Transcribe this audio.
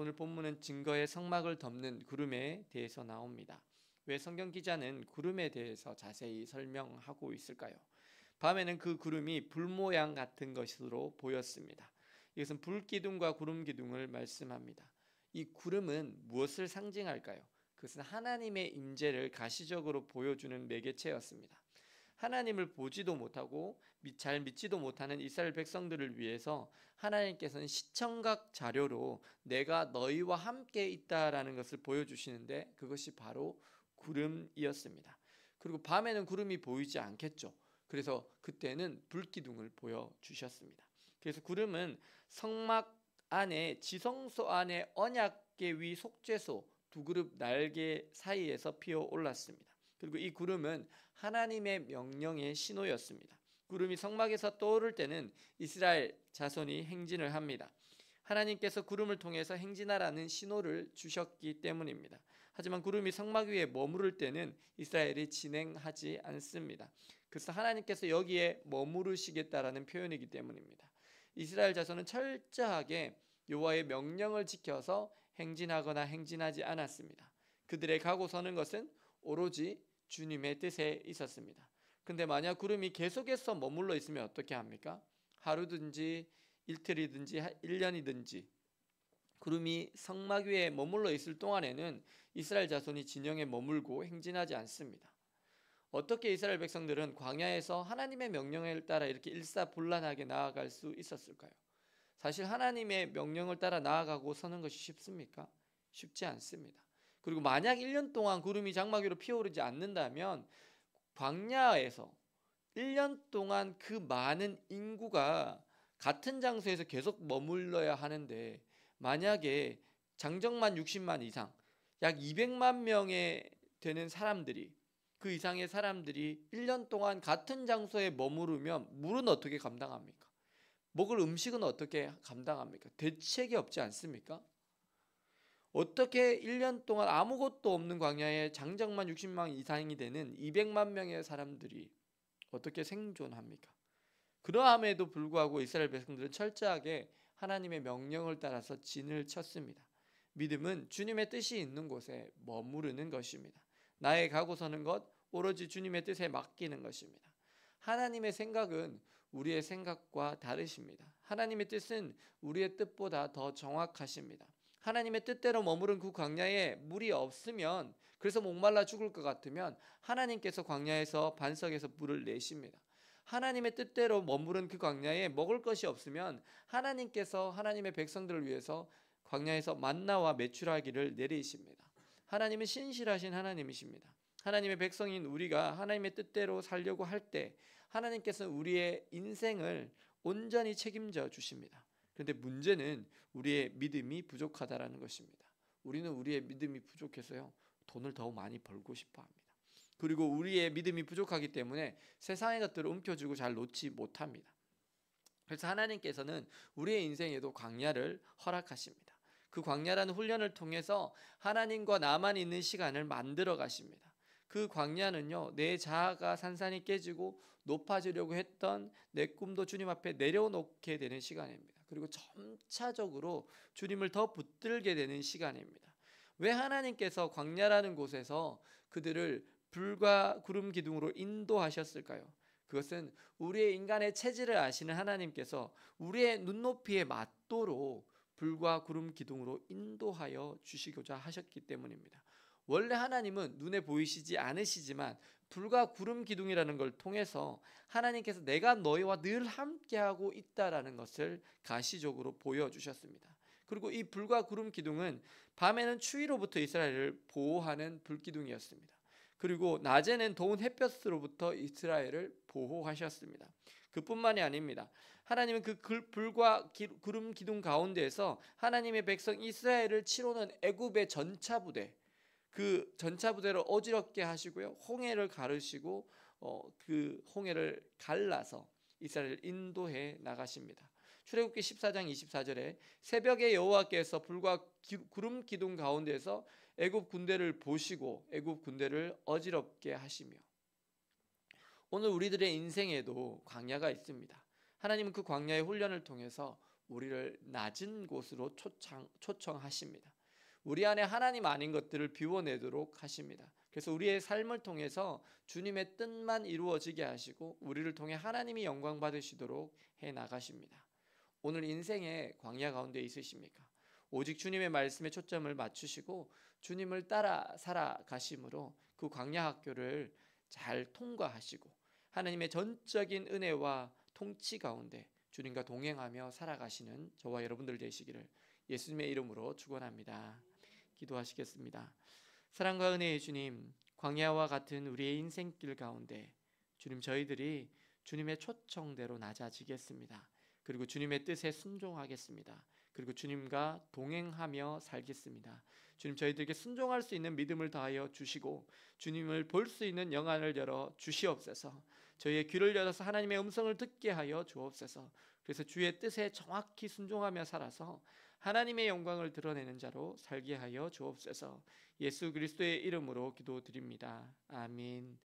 오늘 본문은 증거의 성막을 덮는 구름에 대해서 나옵니다. 왜 성경 기자는 구름에 대해서 자세히 설명하고 있을까요? 밤에는 그 구름이 불 모양 같은 것으로 보였습니다. 이것은 불기둥과 구름기둥을 말씀합니다. 이 구름은 무엇을 상징할까요? 그것은 하나님의 임재를 가시적으로 보여주는 매개체였습니다. 하나님을 보지도 못하고 잘 믿지도 못하는 이스라엘 백성들을 위해서 하나님께서는 시청각 자료로 내가 너희와 함께 있다라는 것을 보여주시는데, 그것이 바로 구름이었습니다. 그리고 밤에는 구름이 보이지 않겠죠. 그래서 그때는 불기둥을 보여주셨습니다. 그래서 구름은 성막 안에, 지성소 안에 언약궤 위 속죄소 두 그룹 날개 사이에서 피어 올랐습니다. 그리고 이 구름은 하나님의 명령의 신호였습니다. 구름이 성막에서 떠오를 때는 이스라엘 자손이 행진을 합니다. 하나님께서 구름을 통해서 행진하라는 신호를 주셨기 때문입니다. 하지만 구름이 성막 위에 머무를 때는 이스라엘이 진행하지 않습니다. 그래서 하나님께서 여기에 머무르시겠다라는 표현이기 때문입니다. 이스라엘 자손은 철저하게 여호와의 명령을 지켜서 행진하거나 행진하지 않았습니다. 그들의 가고 서는 것은 오로지 주님의 뜻에 있었습니다. 근데 만약 구름이 계속해서 머물러 있으면 어떻게 합니까? 하루든지 이틀이든지 1년이든지 구름이 성막 위에 머물러 있을 동안에는 이스라엘 자손이 진영에 머물고 행진하지 않습니다. 어떻게 이스라엘 백성들은 광야에서 하나님의 명령을 따라 이렇게 일사불란하게 나아갈 수 있었을까요? 사실 하나님의 명령을 따라 나아가고 서는 것이 쉽습니까? 쉽지 않습니다. 그리고 만약 1년 동안 구름이 장막 위로 피어오르지 않는다면 광야에서 1년 동안 그 많은 인구가 같은 장소에서 계속 머물러야 하는데, 만약에 장정만 60만 이상, 약 200만 명에 되는 사람들이, 그 이상의 사람들이 1년 동안 같은 장소에 머무르면 물은 어떻게 감당합니까? 먹을 음식은 어떻게 감당합니까? 대책이 없지 않습니까? 어떻게 1년 동안 아무것도 없는 광야에 장정만 60만 이상이 되는 200만 명의 사람들이 어떻게 생존합니까? 그러함에도 불구하고 이스라엘 백성들은 철저하게 하나님의 명령을 따라서 진을 쳤습니다. 믿음은 주님의 뜻이 있는 곳에 머무르는 것입니다. 나의 가고 서는 것, 오로지 주님의 뜻에 맡기는 것입니다. 하나님의 생각은 우리의 생각과 다르십니다. 하나님의 뜻은 우리의 뜻보다 더 정확하십니다. 하나님의 뜻대로 머무른 그 광야에 물이 없으면, 그래서 목말라 죽을 것 같으면 하나님께서 광야에서 반석에서 물을 내십니다. 하나님의 뜻대로 머무른 그 광야에 먹을 것이 없으면 하나님께서 하나님의 백성들을 위해서 광야에서 만나와 메추라기를 내리십니다. 하나님은 신실하신 하나님이십니다. 하나님의 백성인 우리가 하나님의 뜻대로 살려고 할 때 하나님께서는 우리의 인생을 온전히 책임져 주십니다. 그런데 문제는 우리의 믿음이 부족하다라는 것입니다. 우리는 우리의 믿음이 부족해서요, 돈을 더 많이 벌고 싶어 합니다. 그리고 우리의 믿음이 부족하기 때문에 세상의 것들을 움켜쥐고 잘 놓지 못합니다. 그래서 하나님께서는 우리의 인생에도 광야를 허락하십니다. 그 광야라는 훈련을 통해서 하나님과 나만 있는 시간을 만들어 가십니다. 그 광야는요, 내 자아가 산산이 깨지고 높아지려고 했던 내 꿈도 주님 앞에 내려놓게 되는 시간입니다. 그리고 점차적으로 주님을 더 붙들게 되는 시간입니다. 왜 하나님께서 광야라는 곳에서 그들을 불과 구름 기둥으로 인도하셨을까요? 그것은 우리의 인간의 체질을 아시는 하나님께서 우리의 눈높이에 맞도록 불과 구름 기둥으로 인도하여 주시고자 하셨기 때문입니다. 원래 하나님은 눈에 보이시지 않으시지만 불과 구름 기둥이라는 걸 통해서 하나님께서 내가 너희와 늘 함께하고 있다라는 것을 가시적으로 보여주셨습니다. 그리고 이 불과 구름 기둥은 밤에는 추위로부터 이스라엘을 보호하는 불기둥이었습니다. 그리고 낮에는 더운 햇볕으로부터 이스라엘을 보호하셨습니다. 그뿐만이 아닙니다. 하나님은 그 불과 구름 기둥 가운데에서 하나님의 백성 이스라엘을 치러오는 애굽의 전차부대, 그 전차부대를 어지럽게 하시고요, 홍해를 가르시고 그 홍해를 갈라서 이스라엘을 인도해 나가십니다. 출애굽기 14장 24절에 새벽에 여호와께서 불과 구름 기둥 가운데서 애굽 군대를 보시고 애굽 군대를 어지럽게 하시며, 오늘 우리들의 인생에도 광야가 있습니다. 하나님은 그 광야의 훈련을 통해서 우리를 낮은 곳으로 초청하십니다. 우리 안에 하나님 아닌 것들을 비워내도록 하십니다. 그래서 우리의 삶을 통해서 주님의 뜻만 이루어지게 하시고 우리를 통해 하나님이 영광 받으시도록 해 나가십니다. 오늘 인생의 광야 가운데 있으십니까? 오직 주님의 말씀에 초점을 맞추시고 주님을 따라 살아가심으로 그 광야 학교를 잘 통과하시고 하나님의 전적인 은혜와 통치 가운데 주님과 동행하며 살아가시는 저와 여러분들 되시기를 예수님의 이름으로 축원합니다. 기도하시겠습니다. 사랑과 은혜의 주님, 광야와 같은 우리의 인생길 가운데 주님, 저희들이 주님의 초청대로 낮아지겠습니다. 그리고 주님의 뜻에 순종하겠습니다. 그리고 주님과 동행하며 살겠습니다. 주님, 저희들에게 순종할 수 있는 믿음을 다하여 주시고 주님을 볼 수 있는 영안을 열어 주시옵소서. 저희의 귀를 열어서 하나님의 음성을 듣게 하여 주옵소서. 그래서 주의 뜻에 정확히 순종하며 살아서 하나님의 영광을 드러내는 자로 살게 하여 주옵소서. 예수 그리스도의 이름으로 기도드립니다. 아멘.